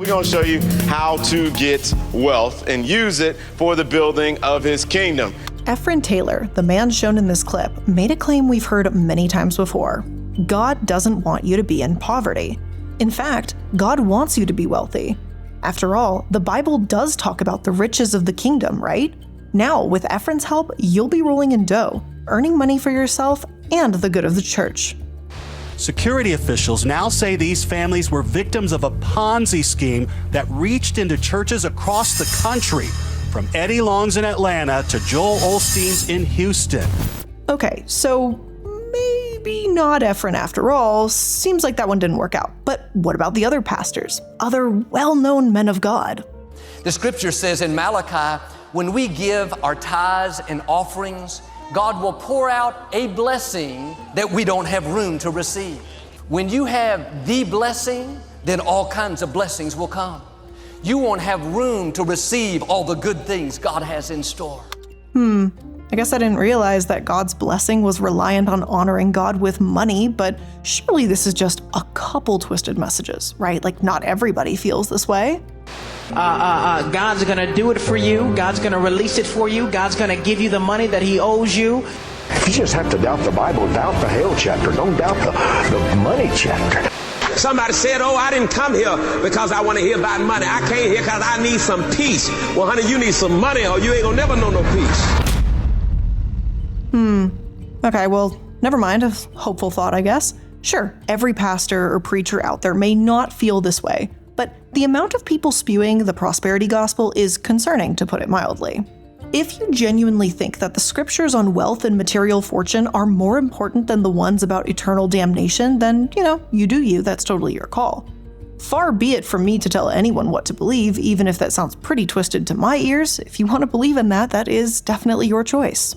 going to show you how to get wealth and use it for the building of his kingdom. Efren Taylor, the man shown in this clip, made a claim we've heard many times before. God doesn't want you to be in poverty. In fact, God wants you to be wealthy. After all, the Bible does talk about the riches of the kingdom, right? Now, with Efren's help, you'll be rolling in dough, earning money for yourself and the good of the church. Security officials now say these families were victims of a Ponzi scheme that reached into churches across the country, from Eddie Long's in Atlanta to Joel Osteen's in Houston. Okay, so maybe not Efren after all. Seems like that one didn't work out. But what about the other pastors, other well-known men of God? The scripture says in Malachi, when we give our tithes and offerings, God will pour out a blessing that we don't have room to receive. When you have the blessing, then all kinds of blessings will come. You won't have room to receive all the good things God has in store. I guess I didn't realize that God's blessing was reliant on honoring God with money, but surely this is just a couple twisted messages, right? Like, not everybody feels this way. God's gonna do it for you. God's gonna release it for you. God's gonna give you the money that he owes you. You just have to doubt the Bible, doubt the hell chapter, don't doubt the money chapter. Somebody said, oh, I didn't come here because I want to hear about money. I came here because I need some peace. Well, honey, you need some money or you ain't gonna never know no peace. Okay, well, never mind, a hopeful thought, I guess. Sure, every pastor or preacher out there may not feel this way, but the amount of people spewing the prosperity gospel is concerning, to put it mildly. If you genuinely think that the scriptures on wealth and material fortune are more important than the ones about eternal damnation, then, you do you, that's totally your call. Far be it from me to tell anyone what to believe, even if that sounds pretty twisted to my ears. If you want to believe in that, that is definitely your choice.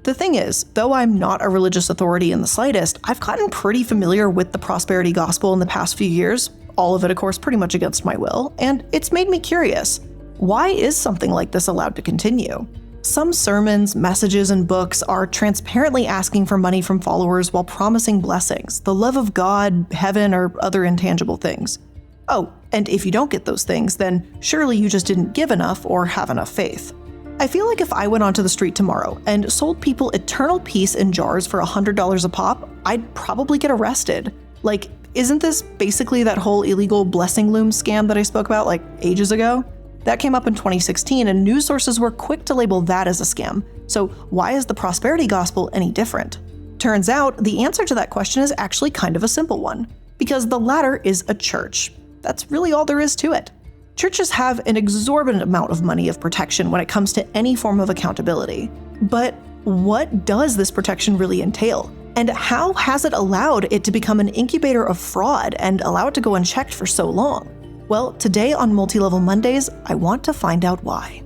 The thing is, though I'm not a religious authority in the slightest, I've gotten pretty familiar with the prosperity gospel in the past few years, all of it, of course, pretty much against my will, and it's made me curious. Why is something like this allowed to continue? Some sermons, messages, and books are transparently asking for money from followers while promising blessings, the love of God, heaven, or other intangible things. Oh, and if you don't get those things, then surely you just didn't give enough or have enough faith. I feel like if I went onto the street tomorrow and sold people eternal peace in jars for $100 a pop, I'd probably get arrested. Like, isn't this basically that whole illegal blessing loom scam that I spoke about like ages ago? That came up in 2016 and news sources were quick to label that as a scam. So why is the prosperity gospel any different? Turns out the answer to that question is actually kind of a simple one, because the latter is a church. That's really all there is to it. Churches have an exorbitant amount of money of protection when it comes to any form of accountability. But what does this protection really entail? And how has it allowed it to become an incubator of fraud and allow it to go unchecked for so long? Well, today on Multi-Level Mondays, I want to find out why.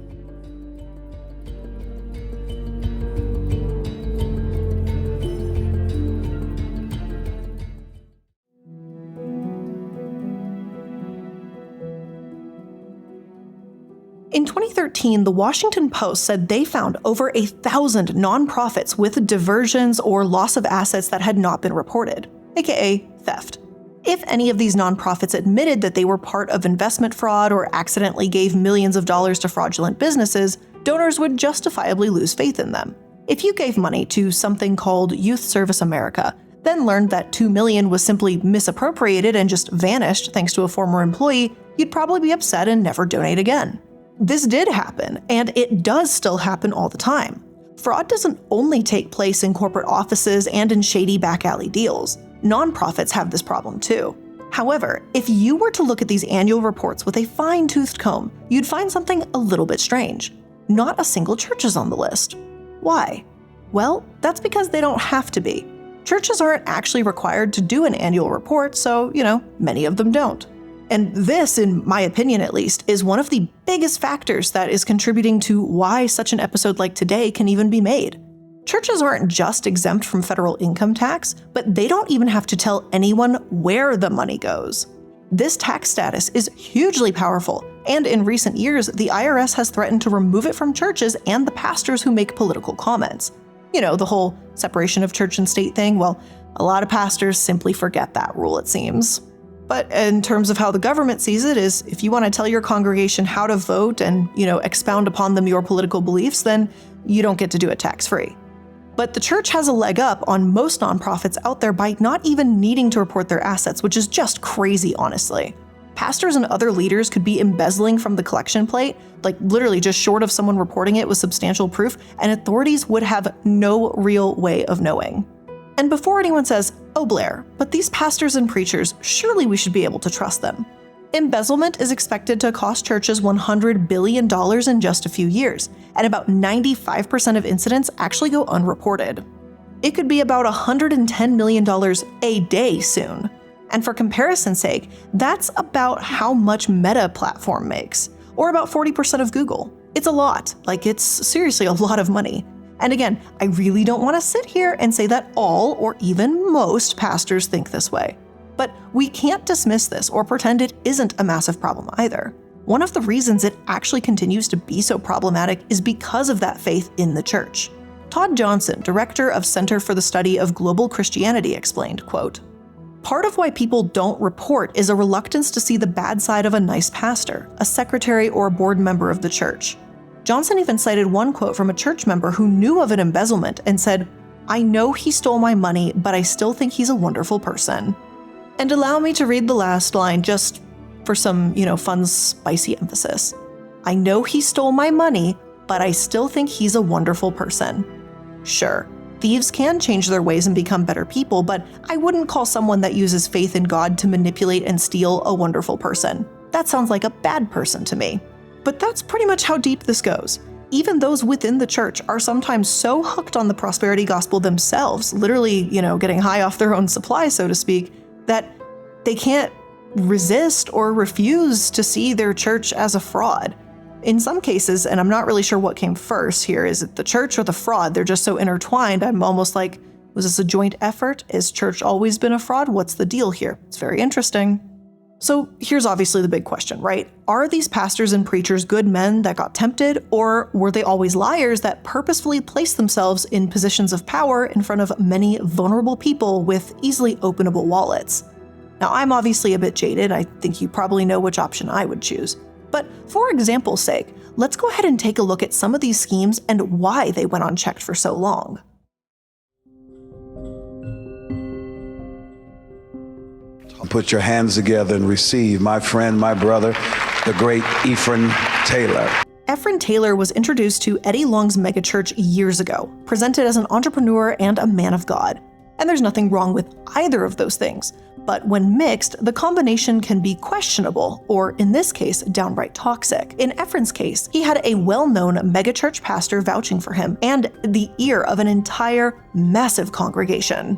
In 2013, the Washington Post said they found over 1,000 nonprofits with diversions or loss of assets that had not been reported, aka theft. If any of these nonprofits admitted that they were part of investment fraud or accidentally gave millions of dollars to fraudulent businesses, donors would justifiably lose faith in them. If you gave money to something called Youth Service America, then learned that $2 million was simply misappropriated and just vanished thanks to a former employee, you'd probably be upset and never donate again. This did happen, and it does still happen all the time. Fraud doesn't only take place in corporate offices and in shady back alley deals. Nonprofits have this problem too. However, if you were to look at these annual reports with a fine-toothed comb, you'd find something a little bit strange. Not a single church is on the list. Why? Well, that's because they don't have to be. Churches aren't actually required to do an annual report, so, many of them don't. And this, in my opinion at least, is one of the biggest factors that is contributing to why such an episode like today can even be made. Churches aren't just exempt from federal income tax, but they don't even have to tell anyone where the money goes. This tax status is hugely powerful, and in recent years, the IRS has threatened to remove it from churches and the pastors who make political comments. The whole separation of church and state thing, well, a lot of pastors simply forget that rule, it seems. But in terms of how the government sees it is, if you want to tell your congregation how to vote and, expound upon them your political beliefs, then you don't get to do it tax-free. But the church has a leg up on most nonprofits out there by not even needing to report their assets, which is just crazy, honestly. Pastors and other leaders could be embezzling from the collection plate, like literally just short of someone reporting it with substantial proof, and authorities would have no real way of knowing. And before anyone says, "Oh Blair, but these pastors and preachers, surely we should be able to trust them." Embezzlement is expected to cost churches $100 billion in just a few years, and about 95% of incidents actually go unreported. It could be about $110 million a day soon. And for comparison's sake, that's about how much Meta platform makes, or about 40% of Google. It's a lot, it's seriously a lot of money. And again, I really don't want to sit here and say that all or even most pastors think this way. But we can't dismiss this or pretend it isn't a massive problem either. One of the reasons it actually continues to be so problematic is because of that faith in the church. Todd Johnson, director of Center for the Study of Global Christianity, explained, quote, "Part of why people don't report is a reluctance to see the bad side of a nice pastor, a secretary, or a board member of the church." Johnson even cited one quote from a church member who knew of an embezzlement and said, "I know he stole my money, but I still think he's a wonderful person." And allow me to read the last line just for some, fun, spicy emphasis. "I know he stole my money, but I still think he's a wonderful person." Sure, thieves can change their ways and become better people, but I wouldn't call someone that uses faith in God to manipulate and steal a wonderful person. That sounds like a bad person to me. But that's pretty much how deep this goes. Even those within the church are sometimes so hooked on the prosperity gospel themselves, literally, getting high off their own supply, so to speak, that they can't resist or refuse to see their church as a fraud. In some cases, and I'm not really sure what came first here, is it the church or the fraud? They're just so intertwined. I'm almost like, was this a joint effort? Is church always been a fraud? What's the deal here? It's very interesting. So here's obviously the big question, right? Are these pastors and preachers good men that got tempted, or were they always liars that purposefully placed themselves in positions of power in front of many vulnerable people with easily openable wallets? Now, I'm obviously a bit jaded. I think you probably know which option I would choose. But for example's sake, let's go ahead and take a look at some of these schemes and why they went unchecked for so long. Put your hands together and receive my friend, my brother, the great Efren Taylor. Efren Taylor was introduced to Eddie Long's megachurch years ago, presented as an entrepreneur and a man of God. And there's nothing wrong with either of those things. But when mixed, the combination can be questionable, or in this case, downright toxic. In Efren's case, he had a well-known megachurch pastor vouching for him and the ear of an entire massive congregation.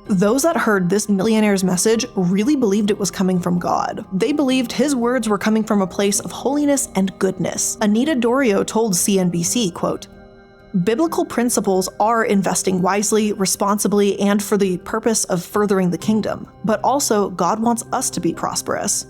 Those that heard this millionaire's message really believed it was coming from God. They believed his words were coming from a place of holiness and goodness. Anita Dorio told CNBC, quote, "Biblical principles are investing wisely, responsibly, and for the purpose of furthering the kingdom, but also God wants us to be prosperous."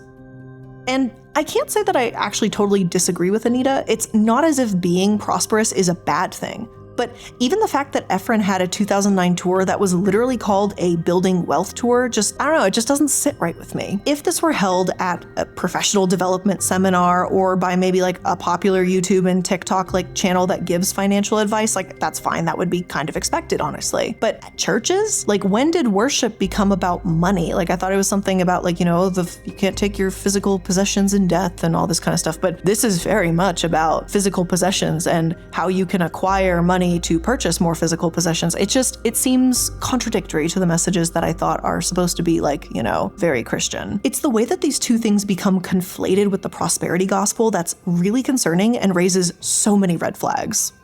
And I can't say that I actually totally disagree with Anita. It's not as if being prosperous is a bad thing. But even the fact that Efren had a 2009 tour that was literally called a Building Wealth Tour, I don't know, it just doesn't sit right with me. If this were held at a professional development seminar or by maybe like a popular YouTube and TikTok channel that gives financial advice, that's fine. That would be kind of expected, honestly. But at churches, when did worship become about money? I thought it was something about you can't take your physical possessions in death and all this kind of stuff. But this is very much about physical possessions and how you can acquire money to purchase more physical possessions. It seems contradictory to the messages that I thought are supposed to be very Christian. It's the way that these two things become conflated with the prosperity gospel that's really concerning and raises so many red flags.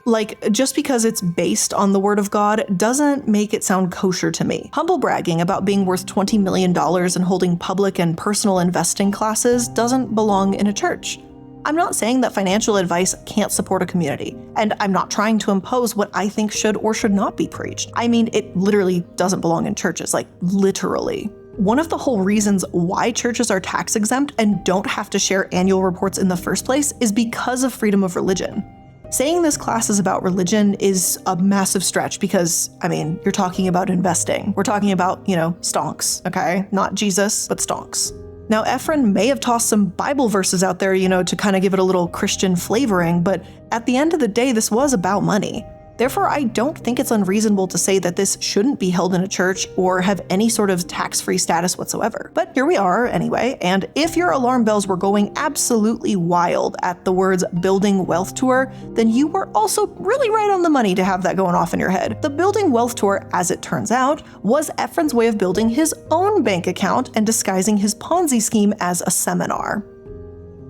Just because it's based on the word of God doesn't make it sound kosher to me. Humble bragging about being worth $20 million and holding public and personal investing classes doesn't belong in a church. I'm not saying that financial advice can't support a community, and I'm not trying to impose what I think should or should not be preached. I mean, it literally doesn't belong in churches, literally. One of the whole reasons why churches are tax exempt and don't have to share annual reports in the first place is because of freedom of religion. Saying this class is about religion is a massive stretch because, you're talking about investing. We're talking about, stonks, okay? Not Jesus, but stonks. Now, Efren may have tossed some Bible verses out there, to kind of give it a little Christian flavoring, but at the end of the day, this was about money. Therefore, I don't think it's unreasonable to say that this shouldn't be held in a church or have any sort of tax-free status whatsoever. But here we are anyway, and if your alarm bells were going absolutely wild at the words Building Wealth Tour, then you were also really right on the money to have that going off in your head. The Building Wealth Tour, as it turns out, was Efren's way of building his own bank account and disguising his Ponzi scheme as a seminar.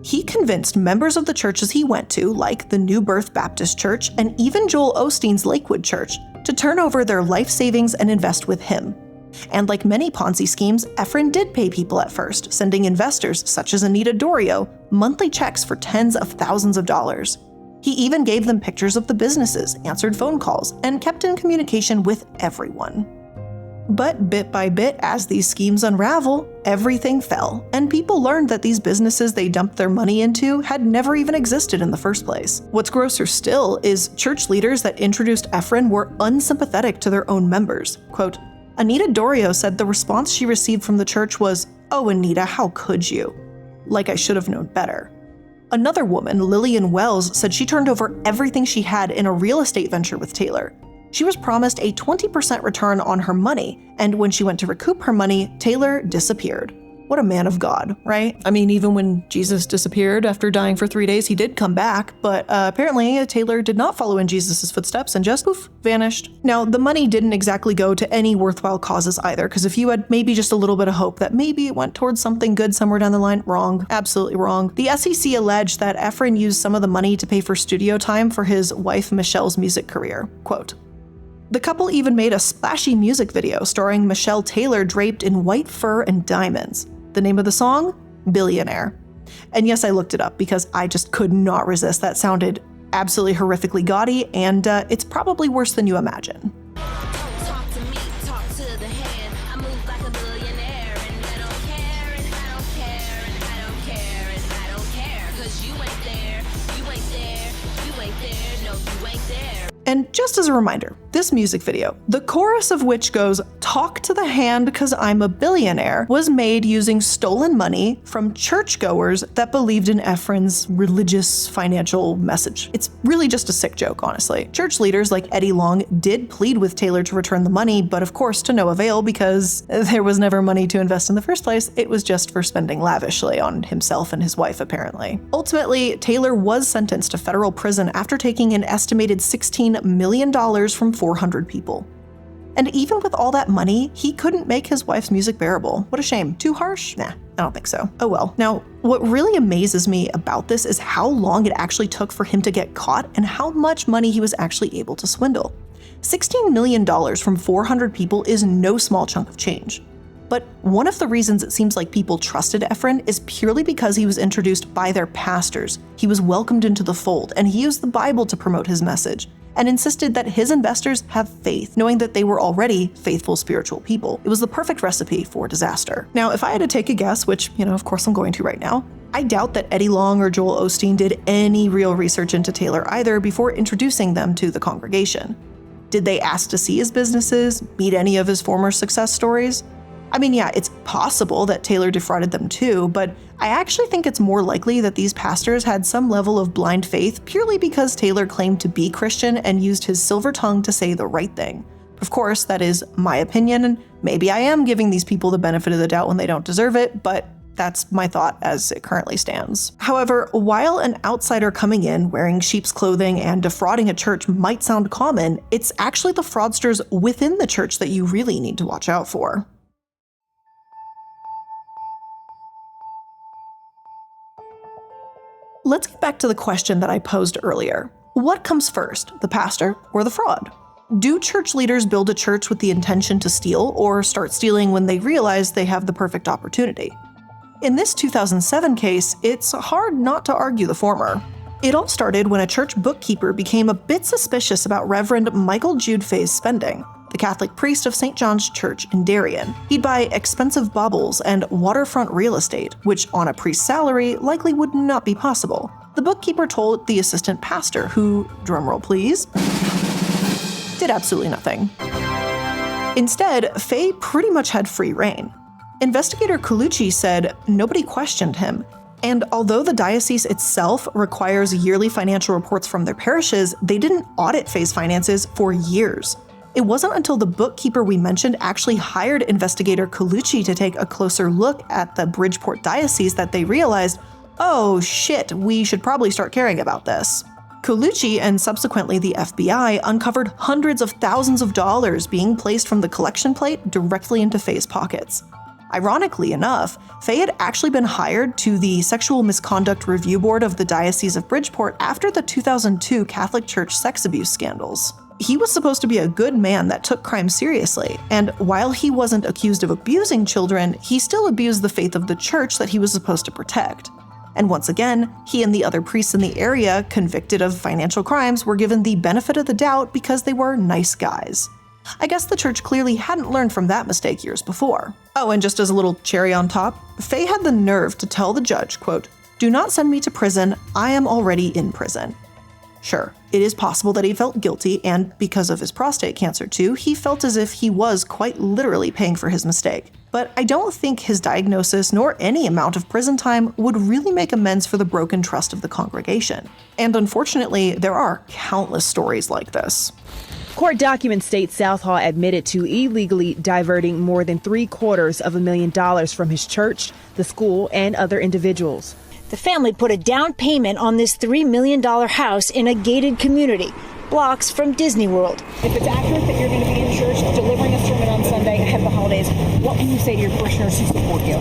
He convinced members of the churches he went to, like the New Birth Baptist Church and even Joel Osteen's Lakewood Church, to turn over their life savings and invest with him. And like many Ponzi schemes, Efren did pay people at first, sending investors, such as Anita Dorrio, monthly checks for tens of thousands of dollars. He even gave them pictures of the businesses, answered phone calls, and kept in communication with everyone. But bit by bit, as these schemes unravel, everything fell, and people learned that these businesses they dumped their money into had never even existed in the first place. What's grosser still is church leaders that introduced Efren were unsympathetic to their own members. Quote, Anita Dorrio said the response she received from the church was, "Oh, Anita, how could you? Like I should have known better." Another woman, Lillian Wells, said she turned over everything she had in a real estate venture with Taylor. She was promised a 20% return on her money, and when she went to recoup her money, Taylor disappeared. What a man of God, right? Even when Jesus disappeared after dying for 3 days, he did come back, but apparently Taylor did not follow in Jesus' footsteps and just poof, vanished. Now, the money didn't exactly go to any worthwhile causes either, because if you had maybe just a little bit of hope that maybe it went towards something good somewhere down the line, wrong, absolutely wrong. The SEC alleged that Efren used some of the money to pay for studio time for his wife Michelle's music career. Quote, the couple even made a splashy music video starring Michelle Taylor draped in white fur and diamonds. The name of the song? Billionaire. And yes, I looked it up because I just could not resist. That sounded absolutely horrifically gaudy, and it's probably worse than you imagine. Talk to me, talk to the hand. I move like a billionaire, and I don't care, and I don't care, and I don't care, and I don't care, 'cause you ain't there, you ain't there, you ain't there, no, you ain't there. And just as a reminder, this music video, the chorus of which goes, "Talk to the hand 'cause I'm a billionaire," was made using stolen money from churchgoers that believed in Efren's religious financial message. It's really just a sick joke, honestly. Church leaders like Eddie Long did plead with Taylor to return the money, but of course to no avail because there was never money to invest in the first place. It was just for spending lavishly on himself and his wife, apparently. Ultimately, Taylor was sentenced to federal prison after taking an estimated $16 million from 400 people. And even with all that money, he couldn't make his wife's music bearable. What a shame. Too harsh? Nah, I don't think so. Oh well. Now, what really amazes me about this is how long it actually took for him to get caught and how much money he was actually able to swindle. $16 million from 400 people is no small chunk of change. But one of the reasons it seems like people trusted Efren is purely because he was introduced by their pastors. He was welcomed into the fold, and he used the Bible to promote his message, and insisted that his investors have faith, knowing that they were already faithful spiritual people. It was the perfect recipe for disaster. Now, if I had to take a guess, which, of course I'm going to right now, I doubt that Eddie Long or Joel Osteen did any real research into Taylor either before introducing them to the congregation. Did they ask to see his businesses, meet any of his former success stories? Yeah, it's possible that Taylor defrauded them too, but I actually think it's more likely that these pastors had some level of blind faith purely because Taylor claimed to be Christian and used his silver tongue to say the right thing. Of course, that is my opinion, and maybe I am giving these people the benefit of the doubt when they don't deserve it, but that's my thought as it currently stands. However, while an outsider coming in wearing sheep's clothing and defrauding a church might sound common, it's actually the fraudsters within the church that you really need to watch out for. Let's get back to the question that I posed earlier. What comes first, the pastor or the fraud? Do church leaders build a church with the intention to steal or start stealing when they realize they have the perfect opportunity? In this 2007 case, it's hard not to argue the former. It all started when a church bookkeeper became a bit suspicious about Reverend Michael Jude Fay's spending, the Catholic priest of St. John's Church in Darien. He'd buy expensive baubles and waterfront real estate, which on a priest's salary likely would not be possible. The bookkeeper told the assistant pastor, who, drumroll please, did absolutely nothing. Instead, Faye pretty much had free reign. Investigator Colucci said nobody questioned him, and although the diocese itself requires yearly financial reports from their parishes, they didn't audit Faye's finances for years. It wasn't until the bookkeeper we mentioned actually hired investigator Colucci to take a closer look at the Bridgeport diocese that they realized, oh shit, we should probably start caring about this. Colucci and subsequently the FBI uncovered hundreds of thousands of dollars being placed from the collection plate directly into Faye's pockets. Ironically enough, Faye had actually been hired to the Sexual Misconduct Review Board of the Diocese of Bridgeport after the 2002 Catholic Church sex abuse scandals. He was supposed to be a good man that took crime seriously, and while he wasn't accused of abusing children, he still abused the faith of the church that he was supposed to protect. And once again, he and the other priests in the area convicted of financial crimes were given the benefit of the doubt because they were nice guys. I guess the church clearly hadn't learned from that mistake years before. Oh, and just as a little cherry on top, Faye had the nerve to tell the judge, quote, "Do not send me to prison, I am already in prison." Sure, it is possible that he felt guilty, and because of his prostate cancer too, he felt as if he was quite literally paying for his mistake. But I don't think his diagnosis nor any amount of prison time would really make amends for the broken trust of the congregation. And unfortunately, there are countless stories like this. Court documents state Southall admitted to illegally diverting more than $750,000 from his church, the school, and other individuals. The family put a down payment on this $3 million house in a gated community, blocks from Disney World. If it's accurate that you're going to be in church delivering a sermon on Sunday ahead of the holidays, what can you say to your parishioners who support you?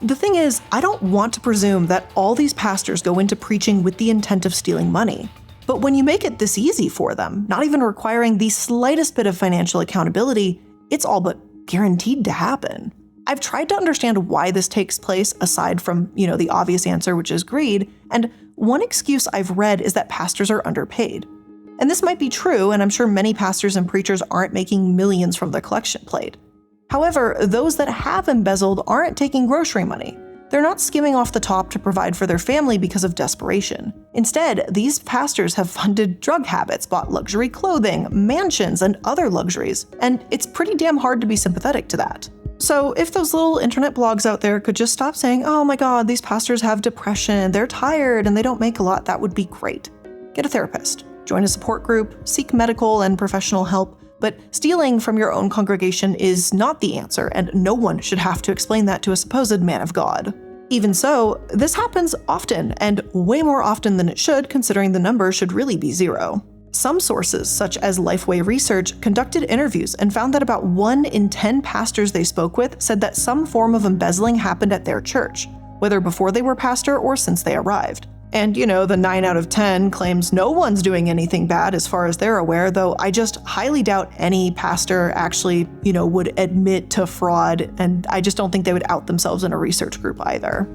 The thing is, I don't want to presume that all these pastors go into preaching with the intent of stealing money. But when you make it this easy for them, not even requiring the slightest bit of financial accountability, it's all but guaranteed to happen. I've tried to understand why this takes place aside from, the obvious answer, which is greed, and one excuse I've read is that pastors are underpaid. And this might be true, and I'm sure many pastors and preachers aren't making millions from their collection plate. However, those that have embezzled aren't taking grocery money. They're not skimming off the top to provide for their family because of desperation. Instead, these pastors have funded drug habits, bought luxury clothing, mansions, and other luxuries, and it's pretty damn hard to be sympathetic to that. So if those little internet blogs out there could just stop saying, oh my god, these pastors have depression, they're tired, and they don't make a lot, that would be great. Get a therapist, join a support group, seek medical and professional help, but stealing from your own congregation is not the answer, and no one should have to explain that to a supposed man of God. Even so, this happens often, and way more often than it should, considering the number should really be zero. Some sources, such as Lifeway Research, conducted interviews and found that about 1 in 10 pastors they spoke with said that some form of embezzling happened at their church, whether before they were pastor or since they arrived. And, the 9 out of 10 claims no one's doing anything bad as far as they're aware, though I just highly doubt any pastor actually, would admit to fraud, and I just don't think they would out themselves in a research group either.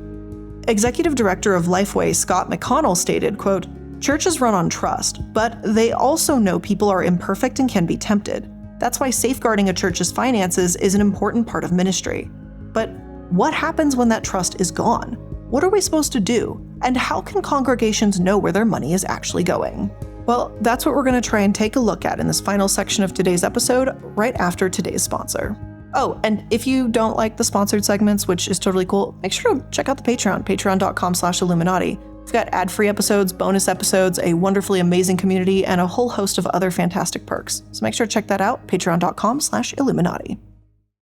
Executive Director of Lifeway, Scott McConnell, stated, quote, "Churches run on trust, but they also know people are imperfect and can be tempted. That's why safeguarding a church's finances is an important part of ministry. But what happens when that trust is gone? What are we supposed to do? And how can congregations know where their money is actually going?" Well, that's what we're going to try and take a look at in this final section of today's episode, right after today's sponsor. Oh, and if you don't like the sponsored segments, which is totally cool, make sure to check out the Patreon, patreon.com/iilluminaughtii. We've got ad-free episodes, bonus episodes, a wonderfully amazing community, and a whole host of other fantastic perks. So make sure to check that out, patreon.com/iilluminaughtii.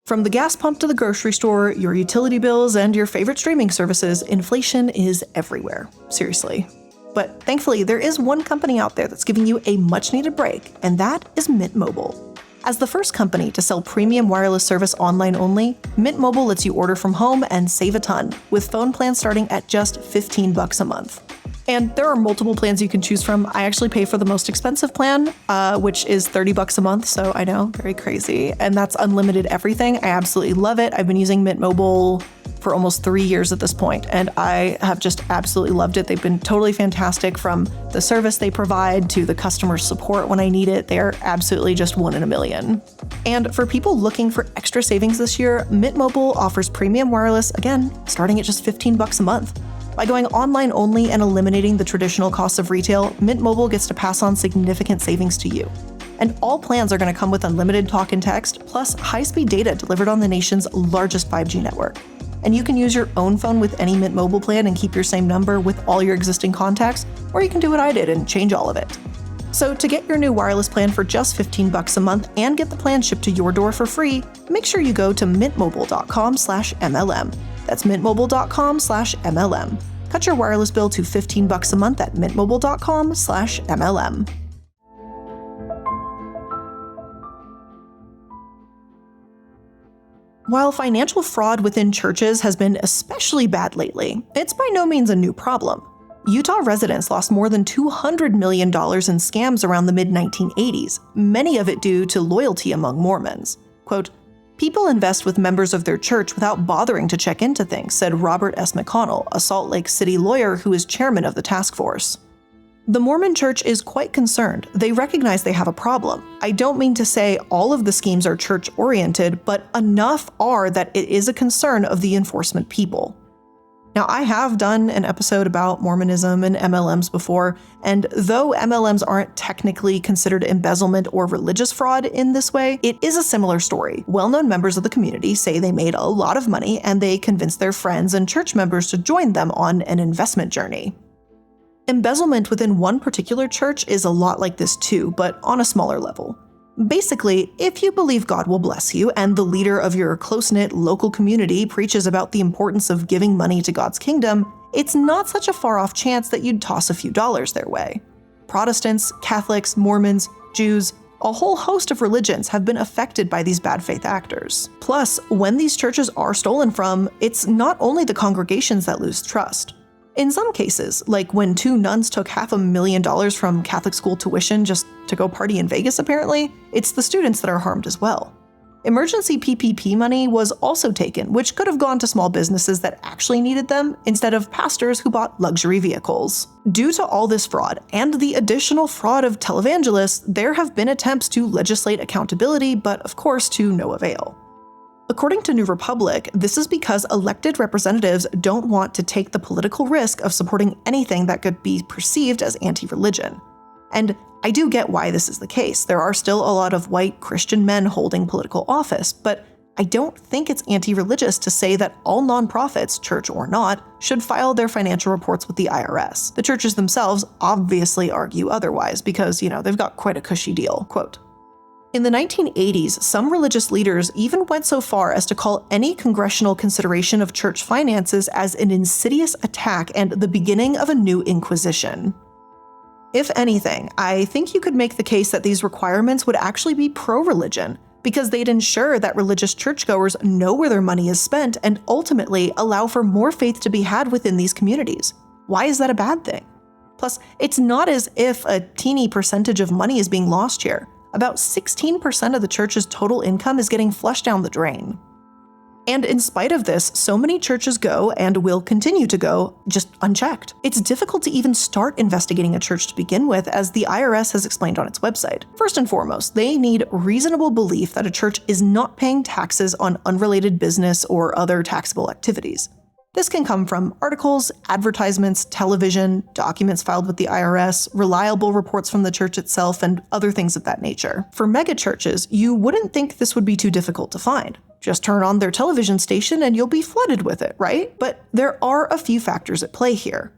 From the gas pump to the grocery store, your utility bills, and your favorite streaming services, inflation is everywhere. Seriously. But thankfully, there is one company out there that's giving you a much-needed break, and that is Mint Mobile. As the first company to sell premium wireless service online only, Mint Mobile lets you order from home and save a ton, with phone plans starting at just $15 a month. And there are multiple plans you can choose from. I actually pay for the most expensive plan, which is $30 a month, so I know, very crazy. And that's unlimited everything. I absolutely love it. I've been using Mint Mobile for almost 3 years at this point, and I have just absolutely loved it. They've been totally fantastic, from the service they provide to the customer support when I need it. They're absolutely just one in a million. And for people looking for extra savings this year, Mint Mobile offers premium wireless, again, starting at just $15 a month. By going online only and eliminating the traditional costs of retail, Mint Mobile gets to pass on significant savings to you. And all plans are going to come with unlimited talk and text, plus high-speed data delivered on the nation's largest 5G network. And you can use your own phone with any Mint Mobile plan and keep your same number with all your existing contacts, or you can do what I did and change all of it. So to get your new wireless plan for just $15 a month and get the plan shipped to your door for free, make sure you go to mintmobile.com/MLM. That's mintmobile.com/MLM. Cut your wireless bill to $15 a month at mintmobile.com/MLM. While financial fraud within churches has been especially bad lately, it's by no means a new problem. Utah residents lost more than $200 million in scams around the mid-1980s, many of it due to loyalty among Mormons. Quote, "People invest with members of their church without bothering to check into things," said Robert S. McConnell, a Salt Lake City lawyer who is chairman of the task force. The Mormon Church is quite concerned. They recognize they have a problem. I don't mean to say all of the schemes are church-oriented, but enough are that it is a concern of the enforcement people. Now, I have done an episode about Mormonism and MLMs before, and though MLMs aren't technically considered embezzlement or religious fraud in this way, it is a similar story. Well-known members of the community say they made a lot of money and they convinced their friends and church members to join them on an investment journey. Embezzlement within one particular church is a lot like this too, but on a smaller level. Basically, if you believe God will bless you and the leader of your close-knit local community preaches about the importance of giving money to God's kingdom, it's not such a far-off chance that you'd toss a few dollars their way. Protestants, Catholics, Mormons, Jews, a whole host of religions have been affected by these bad faith actors. Plus, when these churches are stolen from, it's not only the congregations that lose trust. In some cases, like when 2 nuns took $500,000 from Catholic school tuition just to go party in Vegas apparently, it's the students that are harmed as well. Emergency PPP money was also taken, which could have gone to small businesses that actually needed them instead of pastors who bought luxury vehicles. Due to all this fraud and the additional fraud of televangelists, there have been attempts to legislate accountability, but of course to no avail. According to New Republic, this is because elected representatives don't want to take the political risk of supporting anything that could be perceived as anti-religion. And I do get why this is the case. There are still a lot of white Christian men holding political office, but I don't think it's anti-religious to say that all nonprofits, church or not, should file their financial reports with the IRS. The churches themselves obviously argue otherwise because, they've got quite a cushy deal. Quote, "In the 1980s, some religious leaders even went so far as to call any congressional consideration of church finances as an insidious attack and the beginning of a new inquisition." If anything, I think you could make the case that these requirements would actually be pro-religion, because they'd ensure that religious churchgoers know where their money is spent and ultimately allow for more faith to be had within these communities. Why is that a bad thing? Plus, it's not as if a teeny percentage of money is being lost here. About 16% of the church's total income is getting flushed down the drain. And in spite of this, so many churches go, and will continue to go, just unchecked. It's difficult to even start investigating a church to begin with, as the IRS has explained on its website. First and foremost, they need reasonable belief that a church is not paying taxes on unrelated business or other taxable activities. This can come from articles, advertisements, television, documents filed with the IRS, reliable reports from the church itself, and other things of that nature. For megachurches, you wouldn't think this would be too difficult to find. Just turn on their television station and you'll be flooded with it, right? But there are a few factors at play here.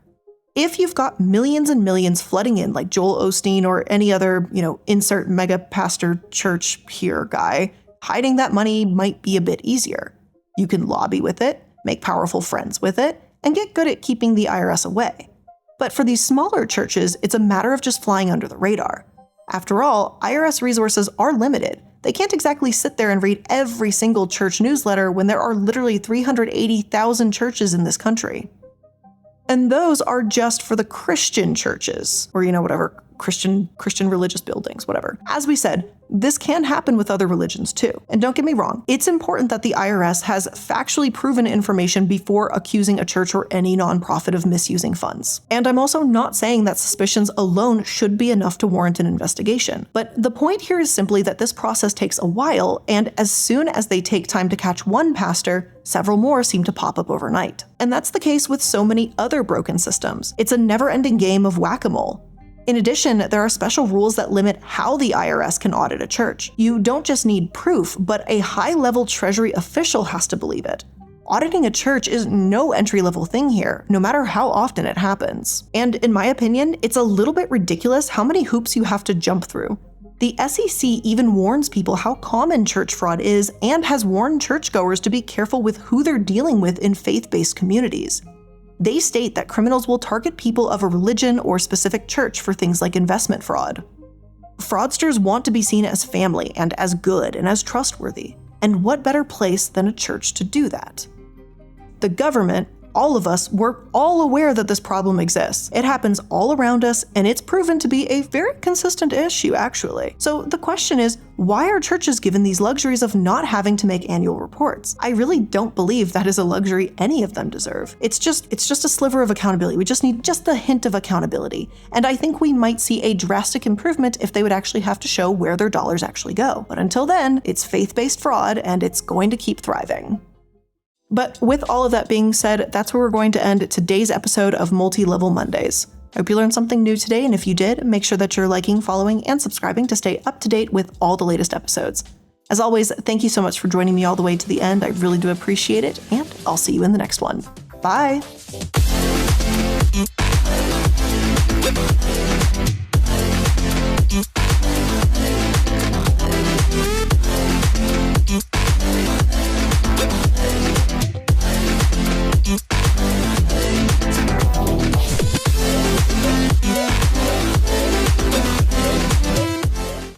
If you've got millions and millions flooding in like Joel Osteen or any other, insert mega pastor church here guy, hiding that money might be a bit easier. You can lobby with it, make powerful friends with it, and get good at keeping the IRS away. But for these smaller churches, it's a matter of just flying under the radar. After all, IRS resources are limited. They can't exactly sit there and read every single church newsletter when there are literally 380,000 churches in this country. And those are just for the Christian churches, or whatever Christian religious buildings, whatever. As we said, this can happen with other religions too. And don't get me wrong, it's important that the IRS has factually proven information before accusing a church or any nonprofit of misusing funds. And I'm also not saying that suspicions alone should be enough to warrant an investigation. But the point here is simply that this process takes a while, and as soon as they take time to catch one pastor, several more seem to pop up overnight. And that's the case with so many other broken systems. It's a never-ending game of whack-a-mole. In addition, there are special rules that limit how the IRS can audit a church. You don't just need proof, but a high-level Treasury official has to believe it. Auditing a church is no entry-level thing here, no matter how often it happens. And in my opinion, it's a little bit ridiculous how many hoops you have to jump through. The SEC even warns people how common church fraud is and has warned churchgoers to be careful with who they're dealing with in faith-based communities. They state that criminals will target people of a religion or specific church for things like investment fraud. Fraudsters want to be seen as family and as good and as trustworthy. And what better place than a church to do that? The government, all of us, we're all aware that this problem exists. It happens all around us, and it's proven to be a very consistent issue, actually. So the question is, why are churches given these luxuries of not having to make annual reports? I really don't believe that is a luxury any of them deserve. It's just a sliver of accountability. We just need just a hint of accountability. And I think we might see a drastic improvement if they would actually have to show where their dollars actually go. But until then, it's faith-based fraud, and it's going to keep thriving. But with all of that being said, that's where we're going to end today's episode of Multi-Level Mondays. I hope you learned something new today, and if you did, make sure that you're liking, following, and subscribing to stay up to date with all the latest episodes. As always, thank you so much for joining me all the way to the end. I really do appreciate it, and I'll see you in the next one. Bye!